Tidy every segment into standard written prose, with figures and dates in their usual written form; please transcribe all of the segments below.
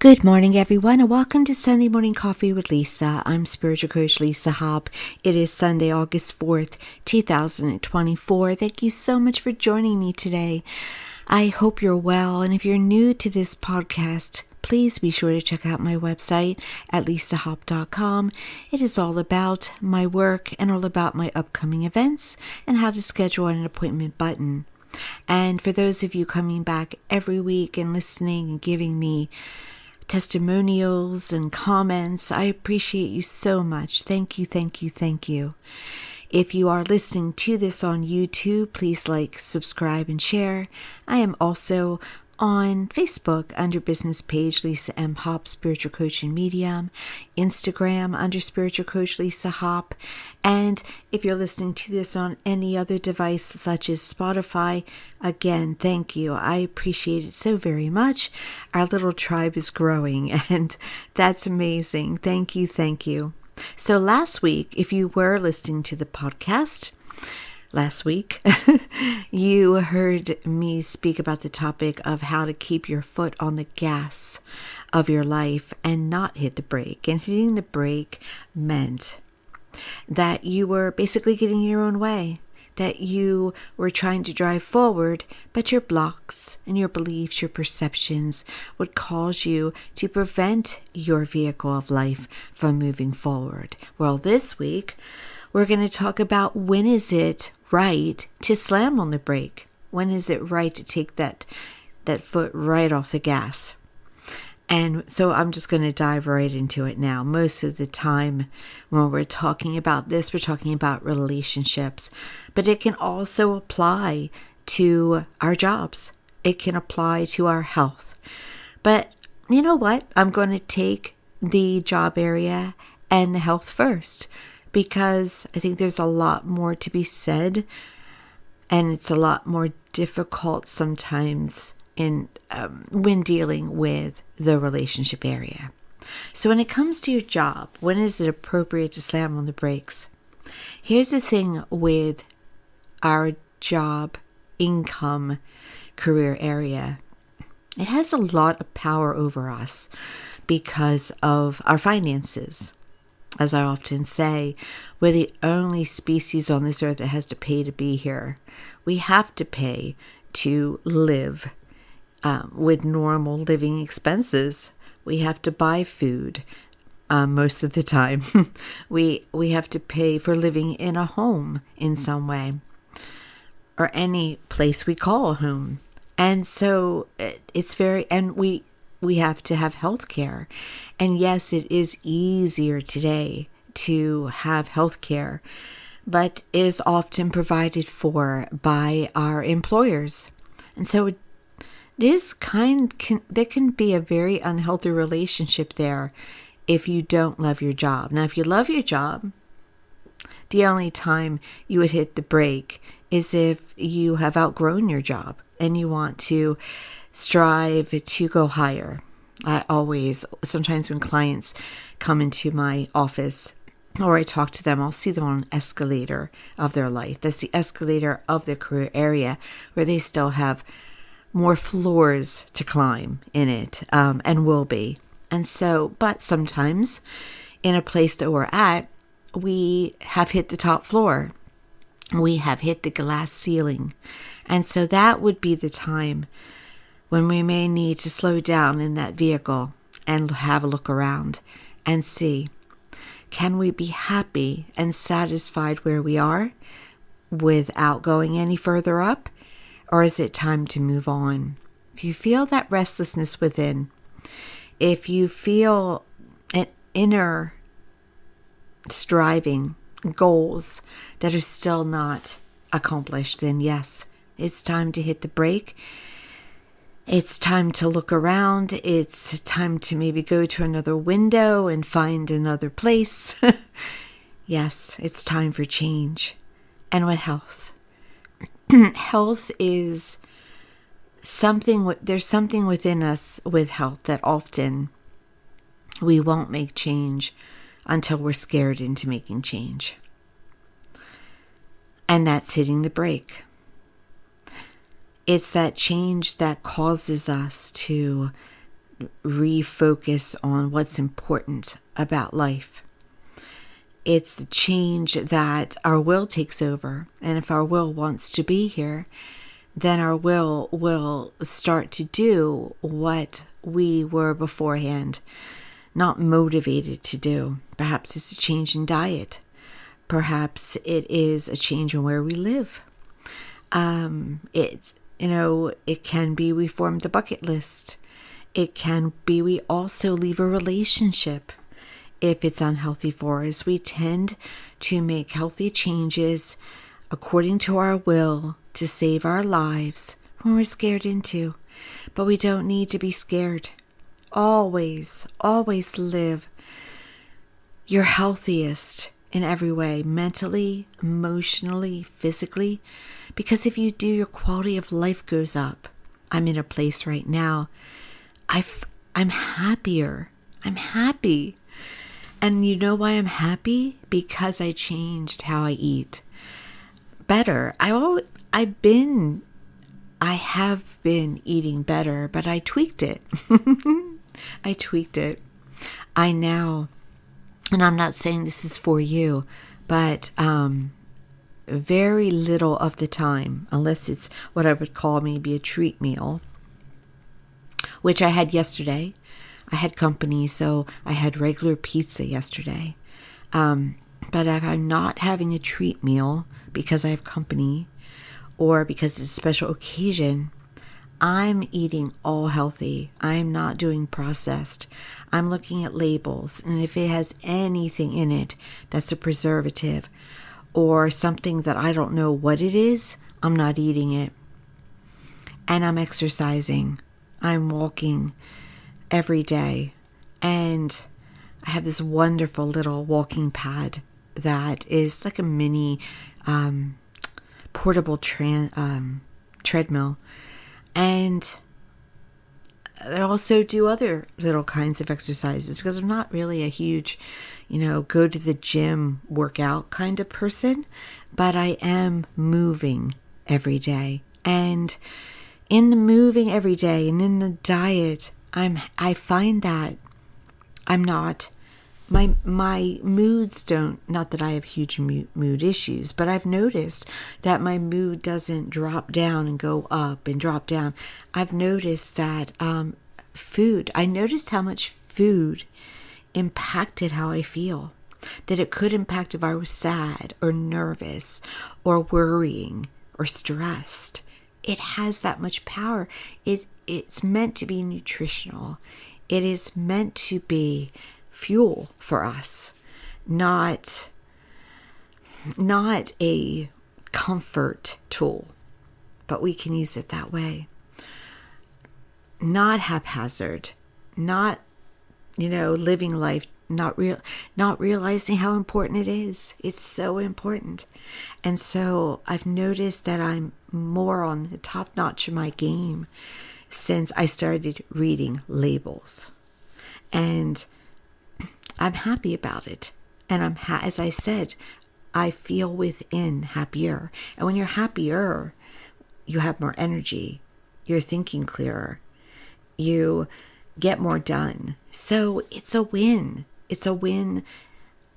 Good morning, everyone, and welcome to Sunday Morning Coffee with Lisa. I'm Spiritual Coach Lisa Hobb. It is Sunday, August 4th, 2024. Thank you so much for joining me today. I hope you're well, and if you're new to this podcast, please be sure to check out my website at lisahobb.com. It is all about my work and all about my upcoming events and how to schedule an appointment button. And for those of you coming back every week and listening and giving me testimonials and comments, I appreciate you so much. Thank you, thank you, thank you. If you are listening to this on YouTube, please like, subscribe, and share. I am also on Facebook under business page Lisa M. Hobb, Spiritual Coach and Medium, Instagram under Spiritual Coach Lisa Hobb, and if you're listening to this on any other device such as Spotify, again, thank you. I appreciate it so very much. Our little tribe is growing, and that's amazing. Thank you, thank you. So last week, if you were listening to the podcast, last week, you heard me speak about the topic of how to keep your foot on the gas of your life and not hit the brake. And hitting the brake meant that you were basically getting in your own way, that you were trying to drive forward, but your blocks and your beliefs, your perceptions would cause you to prevent your vehicle of life from moving forward. Well, this week, we're going to talk about when is it right to slam on the brake? When is it right to take that foot right off the gas? And so I'm just going to dive right into it now. Most of the time when we're talking about this, we're talking about relationships, but it can also apply to our jobs. It can apply to our health. But you know what? I'm going to take the job area and the health first, because I think there's a lot more to be said, and it's a lot more difficult sometimes when dealing with the relationship area. So when it comes to your job, when is it appropriate to slam on the brakes? Here's the thing with our job, income, career area. It has a lot of power over us because of our finances. As I often say, we're the only species on this earth that has to pay to be here. We have to pay to live with normal living expenses. We have to buy food most of the time. We have to pay for living in a home in some way, or any place we call a home. And so it's and we have to have health care. And yes, it is easier today to have health care, but is often provided for by our employers. And so there can be a very unhealthy relationship there if you don't love your job. Now, if you love your job, the only time you would hit the brake is if you have outgrown your job and you want to strive to go higher. Sometimes when clients come into my office or I talk to them, I'll see them on an escalator of their life. That's the escalator of their career area where they still have more floors to climb in it, and will be. And so, but sometimes in a place that we're at, we have hit the top floor. We have hit the glass ceiling. And so that would be the time when we may need to slow down in that vehicle and have a look around and see, can we be happy and satisfied where we are without going any further up? Or is it time to move on? If you feel that restlessness within, if you feel an inner striving, goals that are still not accomplished, then yes, it's time to hit the brake. It's time to look around. It's time to maybe go to another window and find another place. Yes, it's time for change. And with health. Health is there's something within us with health that often we won't make change until we're scared into making change. And that's hitting the brake. It's that change that causes us to refocus on what's important about life. It's the change that our will takes over. And if our will wants to be here, then our will start to do what we were beforehand not motivated to do. Perhaps it's a change in diet. Perhaps it is a change in where we live. It can be we formed a bucket list. It can be we also leave a relationship if it's unhealthy for us. We tend to make healthy changes according to our will to save our lives when we're scared into. But we don't need to be scared. Always, always live your healthiest in every way, mentally, emotionally, physically, because if you do, your quality of life goes up. I'm in a place right now. I'm happier. I'm happy. And you know why I'm happy? Because I changed how I eat. Better. I have been eating better, but I tweaked it. I tweaked it. I now, and I'm not saying this is for you, but very little of the time, unless it's what I would call maybe a treat meal, which I had yesterday. I had company, so I had regular pizza yesterday. But if I'm not having a treat meal because I have company or because it's a special occasion, I'm eating all healthy. I'm not doing processed. I'm looking at labels, and if it has anything in it that's a preservative or something that I don't know what it is, I'm not eating it. And I'm exercising. I'm walking every day, and I have this wonderful little walking pad that is like a mini portable treadmill, and I also do other little kinds of exercises because I'm not really a huge, go to the gym workout kind of person, but I am moving every day. And in the moving every day and in the diet, I find that I'm not, my moods don't, not that I have huge mood issues, but I've noticed that my mood doesn't drop down and go up and drop down. I've noticed that I noticed how much food impacted how I feel, that it could impact if I was sad or nervous or worrying or stressed. It has that much power. It's meant to be nutritional. It is meant to be fuel for us, not a comfort tool, but we can use it that way. Not haphazard, not, living life, not realizing how important it is. It's so important. And so I've noticed that I'm more on the top notch of my game since I started reading labels. And I'm happy about it. And as I said, I feel within happier. And when you're happier, you have more energy. You're thinking clearer. You get more done. So it's a win. It's a win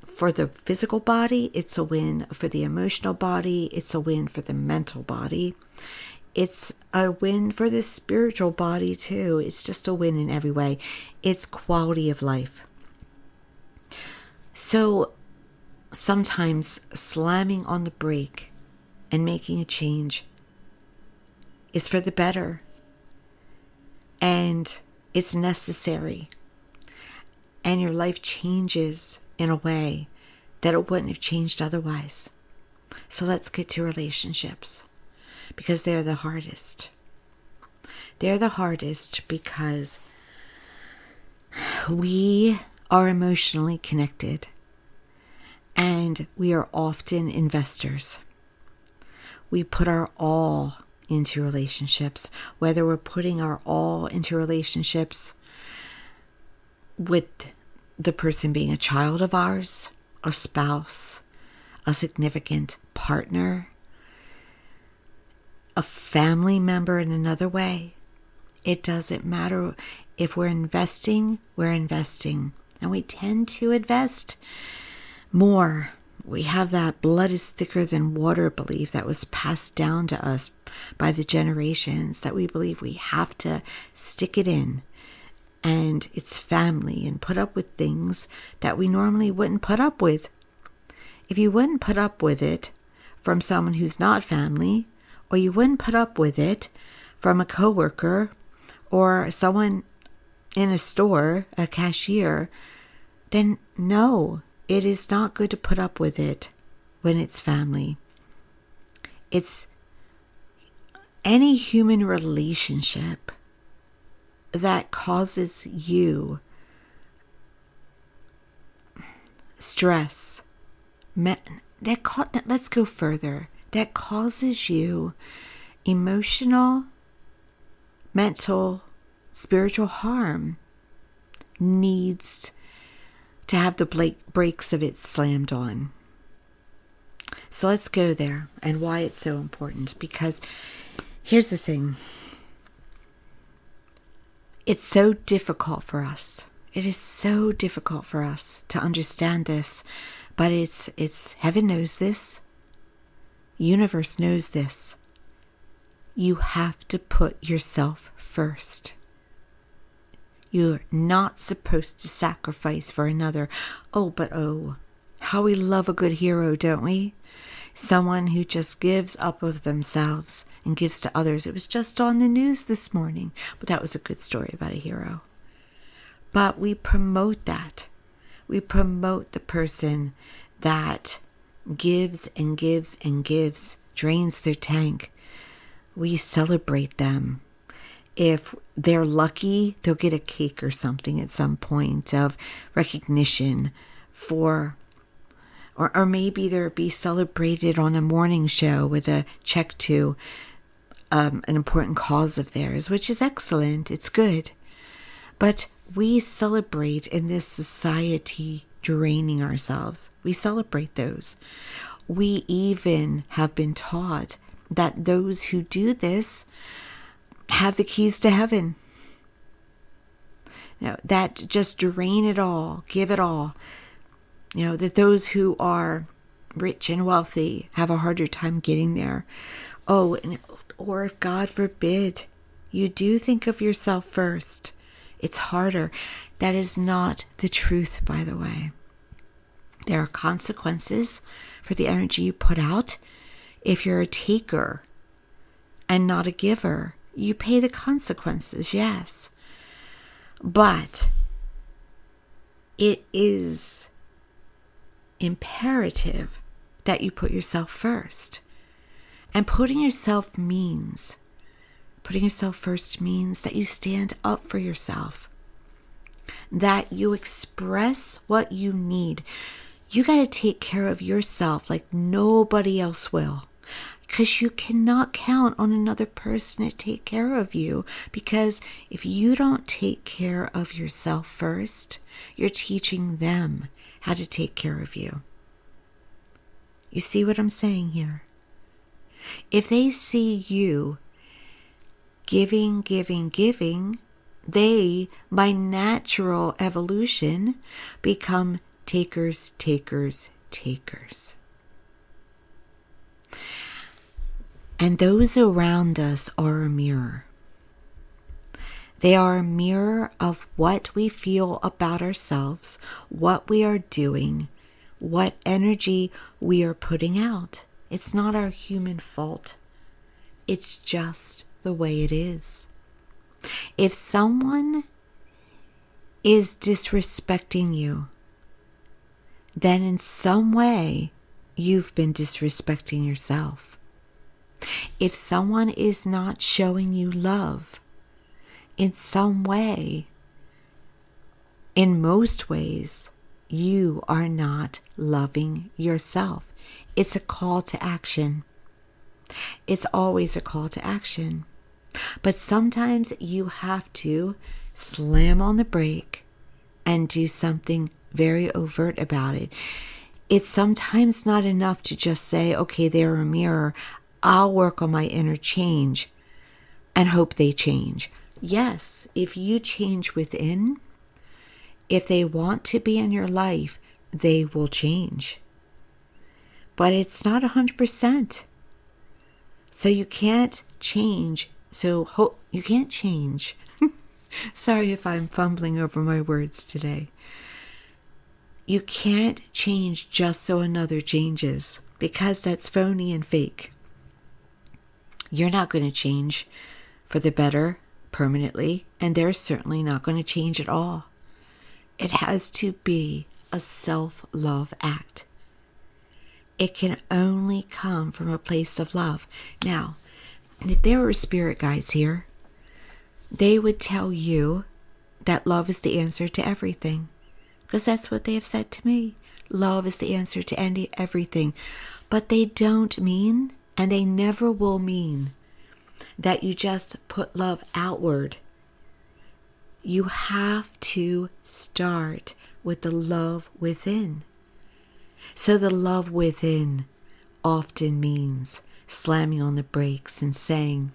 for the physical body. It's a win for the emotional body. It's a win for the mental body. It's a win for the spiritual body too. It's just a win in every way. It's quality of life. So sometimes slamming on the brake and making a change is for the better. And it's necessary. And your life changes in a way that it wouldn't have changed otherwise. So let's get to relationships, because they're the hardest. They're the hardest because we are emotionally connected, and we are often investors. We put our all into relationships, whether we're putting our all into relationships with the person being a child of ours, a spouse, a significant partner, a family member in another way. It doesn't matter. If we're investing, we're investing. And we tend to invest more. We have that blood is thicker than water belief that was passed down to us by the generations, that we believe we have to stick it in. And it's family, and put up with things that we normally wouldn't put up with. If you wouldn't put up with it from someone who's not family, or you wouldn't put up with it from a coworker or someone in a store, a cashier, then no, it is not good to put up with it when it's family. It's any human relationship that causes you stress. Let's go further. That causes you emotional, mental, spiritual harm needs to have the brakes of it slammed on. So let's go there and why it's so important. Because here's the thing. It's so difficult for us. It is so difficult for us to understand this. But it's heaven knows this. Universe knows this. You have to put yourself first. You're not supposed to sacrifice for another. Oh, how we love a good hero, don't we? Someone who just gives up of themselves and gives to others. It was just on the news this morning, but that was a good story about a hero. But we promote that. We promote the person that gives and gives and gives, drains their tank. We celebrate them. If they're lucky, they'll get a cake or something at some point of recognition for, or maybe they'll be celebrated on a morning show with a check to an important cause of theirs, which is excellent. It's good. But we celebrate in this society draining ourselves. We celebrate those. We even have been taught that those who do this have the keys to heaven. That just drain it all, give it all. That those who are rich and wealthy have a harder time getting there. Or if God forbid, you do think of yourself first, it's harder. That is not the truth, by the way. There are consequences for the energy you put out. If you're a taker and not a giver, you pay the consequences, yes. But it is imperative that you put yourself first. And putting yourself first means that you stand up for yourself, that you express what you need. You got to take care of yourself like nobody else will, because you cannot count on another person to take care of you. Because if you don't take care of yourself first, you're teaching them how to take care of you. You see what I'm saying here? If they see you giving, they, by natural evolution, become takers. And those around us are a mirror. They are a mirror of what we feel about ourselves, what we are doing, what energy we are putting out. It's not our human fault. It's just the way it is. If someone is disrespecting you, then in some way you've been disrespecting yourself. If someone is not showing you love in some way, in most ways, you are not loving yourself. It's a call to action. It's always a call to action. But sometimes you have to slam on the brake and do something very overt about it. It's sometimes not enough to just say, okay, they're a mirror. I'll work on my inner change and hope they change. Yes, if you change within, if they want to be in your life, they will change. But it's not 100%. So you can't change. You can't change. Sorry if I'm fumbling over my words today. You can't change just so another changes, because that's phony and fake. You're not going to change for the better permanently, and they're certainly not going to change at all. It has to be a self-love act. It can only come from a place of love. Now, if there were spirit guides here, they would tell you that love is the answer to everything. Because that's what they have said to me. Love is the answer to everything. But they don't mean, and they never will mean, that you just put love outward. You have to start with the love within. So the love within often means slamming on the brakes and saying,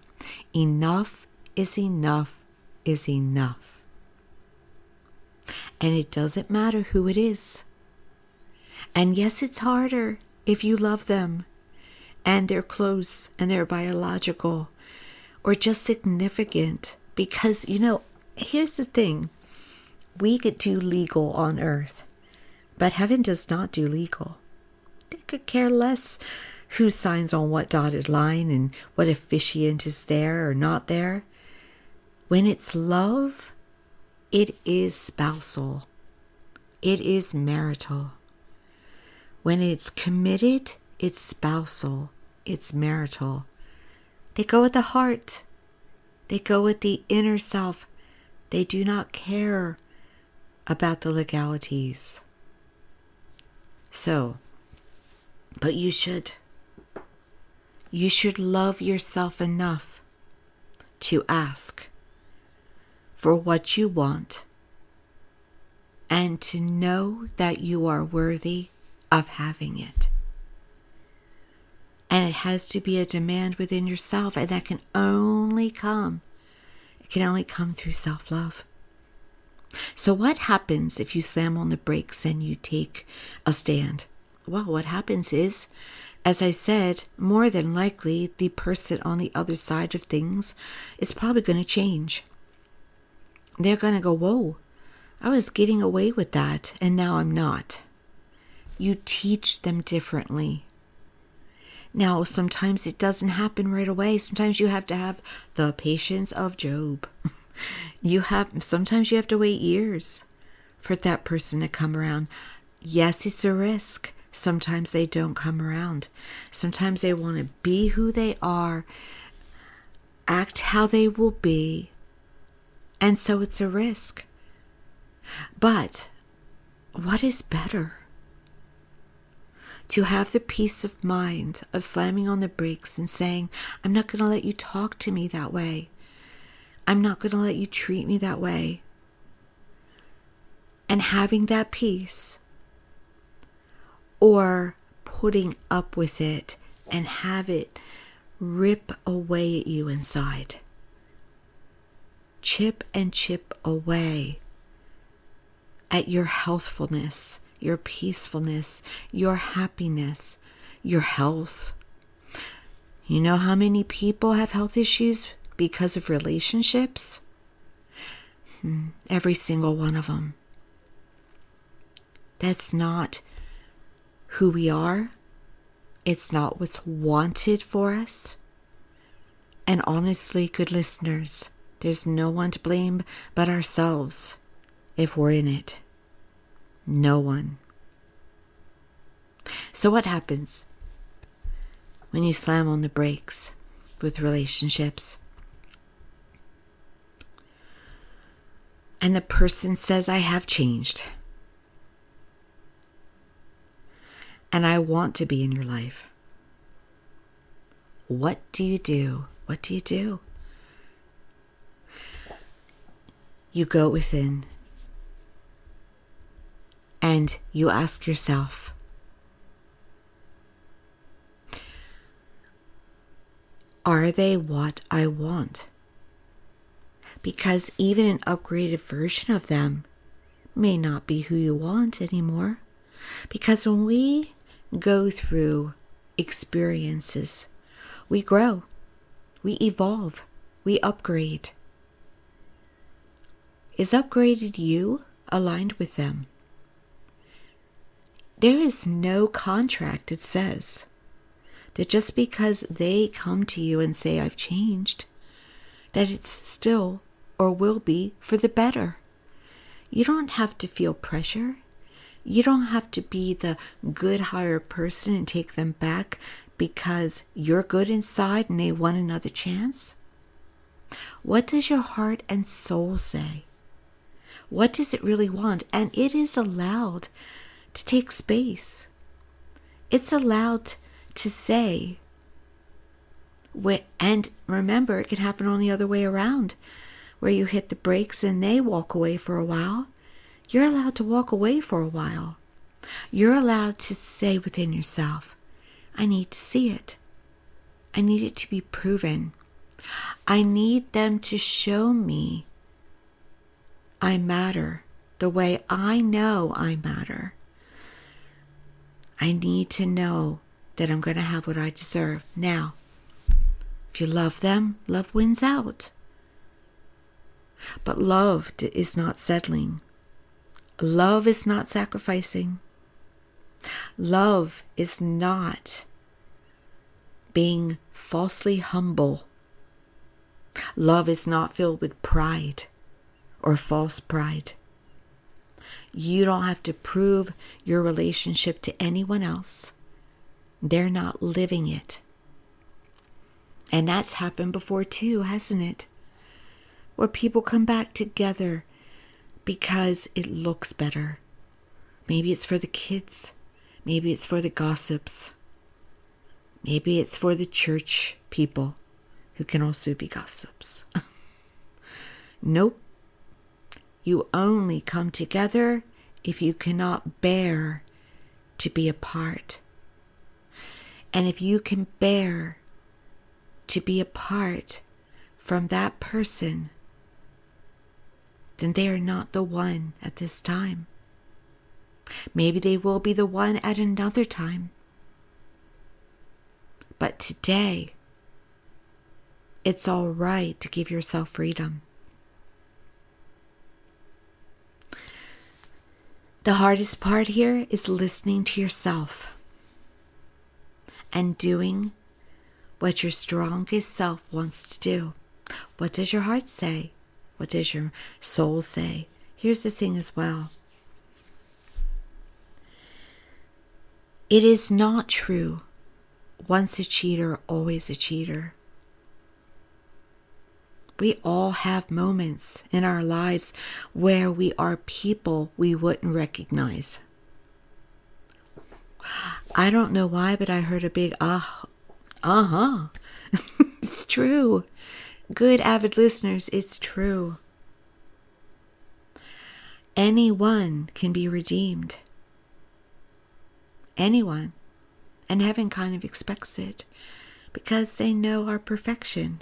enough is enough is enough. And it doesn't matter who it is. And yes, it's harder if you love them and they're close and they're biological or just significant. Because, here's the thing. We could do legal on earth, but heaven does not do legal. They could care less who signs on what dotted line and what officiant is there or not there. When it's love, it is spousal. It is marital. When it's committed, it's spousal. It's marital. They go with the heart. They go with the inner self. They do not care about the legalities. But you should. You should love yourself enough to ask for what you want and to know that you are worthy of having it. And it has to be a demand within yourself, and that can only come. It can only come through self-love. So what happens if you slam on the brakes and you take a stand? Well, what happens is, as I said, more than likely the person on the other side of things is probably going to change. They're going to go, whoa, I was getting away with that and now I'm not. You teach them differently. Now, sometimes it doesn't happen right away. Sometimes you have to have the patience of Job. Sometimes you have to wait years for that person to come around. Yes, it's a risk. Sometimes they don't come around. Sometimes they want to be who they are, act how they will be, and so it's a risk. But what is better? To have the peace of mind of slamming on the brakes and saying, I'm not going to let you talk to me that way. I'm not going to let you treat me that way. And having that peace, or putting up with it and have it rip away at you inside. Chip away at your healthfulness, your peacefulness, your happiness, your health. You know how many people have health issues because of relationships? Every single one of them. That's not who we are. It's not what's wanted for us. And honestly, good listeners, there's no one to blame but ourselves if we're in it. No one. So what happens when you slam on the brakes with relationships? And the person says, I have changed. And I want to be in your life. What do you do? What do you do? You go within and you ask yourself, are they what I want? because even an upgraded version of them may not be who you want anymore. Because when we go through experiences, we grow, we evolve, we upgrade. Is upgraded you aligned with them? There is no contract that says that just because they come to you and say, I've changed, that it's still or will be for the better. You don't have to feel pressure. You don't have to be the good higher person and take them back because you're good inside and they want another chance. What does your heart and soul say? What does it really want? And it is allowed to take space. It's allowed to say, and remember, it can happen on the other way around, where you hit the brakes and they walk away for a while. You're allowed to walk away for a while. You're allowed to say within yourself, I need to see it. I need it to be proven. I need them to show me I matter the way I know I matter. I need to know that I'm going to have what I deserve. Now, if you love them, love wins out. But love is not settling. Love is not sacrificing. Love is not being falsely humble. Love is not filled with pride or false pride. You don't have to prove your relationship to anyone else. They're not living it. And that's happened before too, hasn't it? Where people come back together because it looks better. Maybe it's for the kids. Maybe it's for the gossips. Maybe it's for the church people who can also be gossips. Nope. You only come together if you cannot bear to be apart. And if you can bear to be apart from that person, then they are not the one at this time. Maybe they will be the one at another time. But today, it's all right to give yourself freedom. The hardest part here is listening to yourself and doing what your strongest self wants to do. What does your heart say? What does your soul say? Here's the thing as well. It is not true, once a cheater, always a cheater. We all have moments in our lives where we are people we wouldn't recognize. I don't know why, but I heard a big uh-huh. It's true. Good avid listeners, it's true. Anyone can be redeemed. Anyone. And heaven kind of expects it because they know our perfection.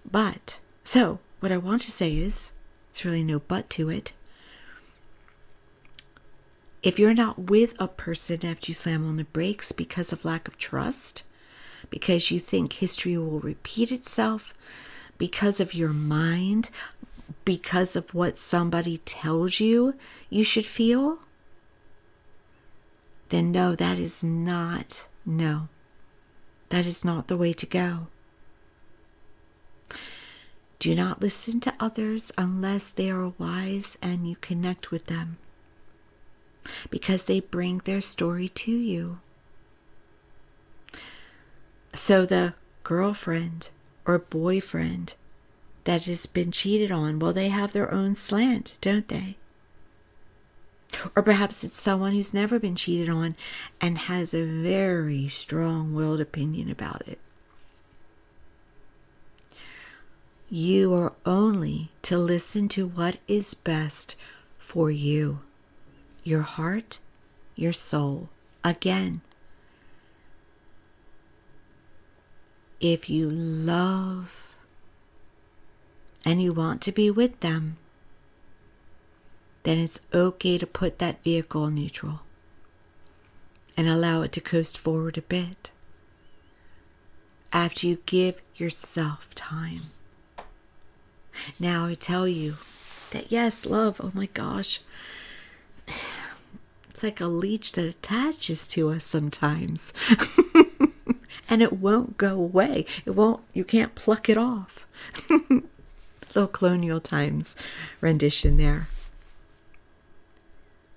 But, so, what I want to say is, there's really no but to it. If you're not with a person after you slam on the brakes because of lack of trust, because you think history will repeat itself, because of your mind, because of what somebody tells you you should feel, then that is not the way to go. Do not listen to others unless they are wise and you connect with them, because they bring their story to you. So the girlfriend or boyfriend that has been cheated on, well, they have their own slant, don't they? Or perhaps it's someone who's never been cheated on and has a very strong-willed opinion about it. You are only to listen to what is best for you, your heart, your soul. Again, if you love and you want to be with them, then it's okay to put that vehicle in neutral and allow it to coast forward a bit after you give yourself time. Now I tell you that yes, love, oh my gosh, it's like a leech that attaches to us sometimes. And it won't go away. You can't pluck it off. Little colonial times rendition there.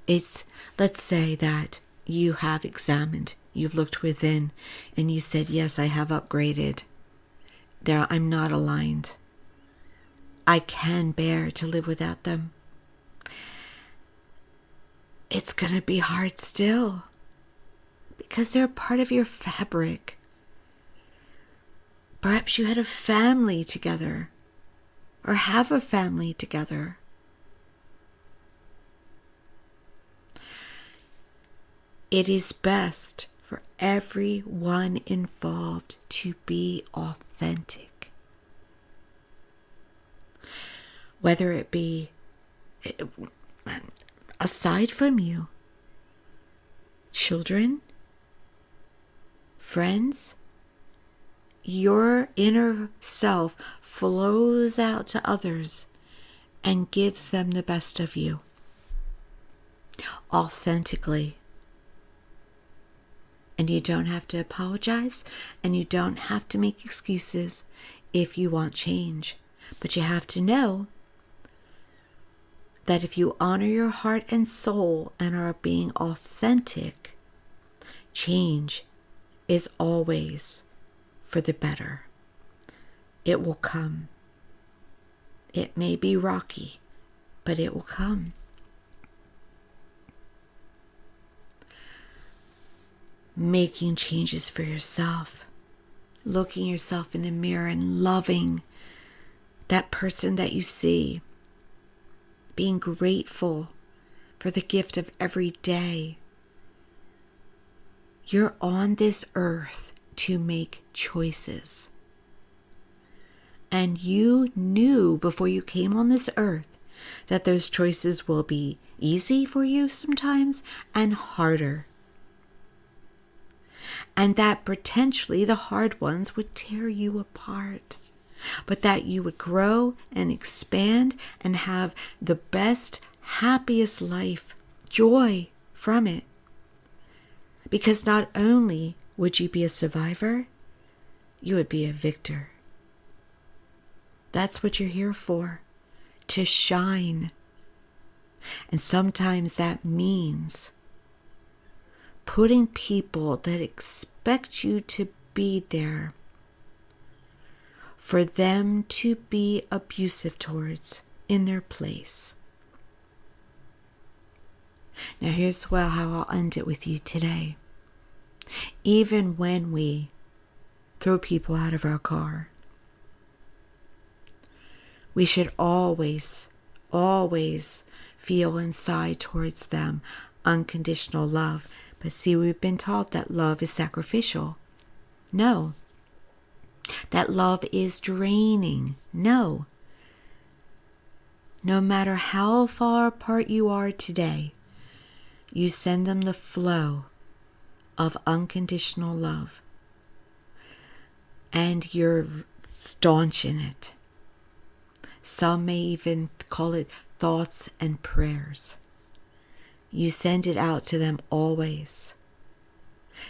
Let's say that you have examined, you've looked within, and you said, yes, I have upgraded. I'm not aligned. I can bear to live without them. It's going to be hard still, because they're a part of your fabric. Perhaps you had a family together, or have a family together. It is best for everyone involved to be authentic. Whether it be aside from you, children, friends, your inner self flows out to others and gives them the best of you, authentically. And you don't have to apologize, and you don't have to make excuses if you want change. But you have to know that if you honor your heart and soul and are being authentic, change is always for the better. It will come. It may be rocky, but it will come. Making changes for yourself, looking yourself in the mirror and loving that person that you see, being grateful for the gift of every day. You're on this earth to make choices. And you knew before you came on this earth that those choices will be easy for you sometimes and harder. And that potentially the hard ones would tear you apart. But that you would grow and expand and have the best, happiest life, joy from it. Because not only would you be a survivor, you would be a victor. That's what you're here for, to shine. And sometimes that means putting people that expect you to be there for them to be abusive towards in their place. Now here's how I'll end it with you today. Even when we throw people out of our car, we should always feel inside towards them unconditional love. But see, we've been taught that love is sacrificial. No. That love is draining. No. No matter how far apart you are today, you send them the flow of unconditional love. And you're staunch in it. Some may even call it thoughts and prayers. You send it out to them always.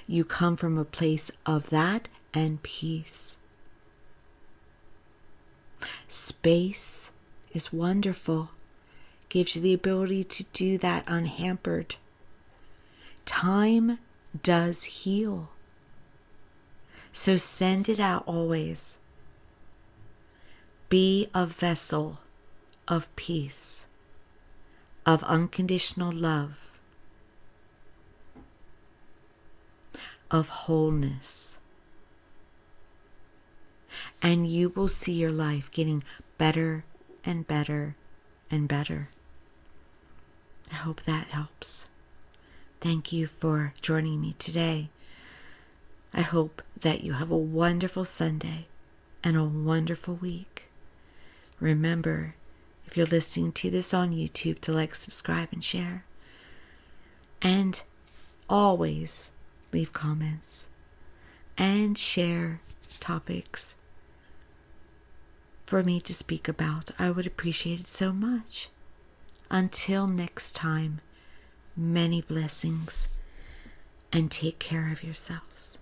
You come from a place of that and peace. Space is wonderful. Gives you the ability to do that unhampered. Time does heal. So send it out always. Be a vessel of peace, of unconditional love, of wholeness. And you will see your life getting better and better and better. I hope that helps. Thank you for joining me today. I hope that you have a wonderful Sunday and a wonderful week. Remember, if you're listening to this on YouTube, to like, subscribe, and share. And always leave comments and share topics for me to speak about. I would appreciate it so much. Until next time, many blessings, and take care of yourselves.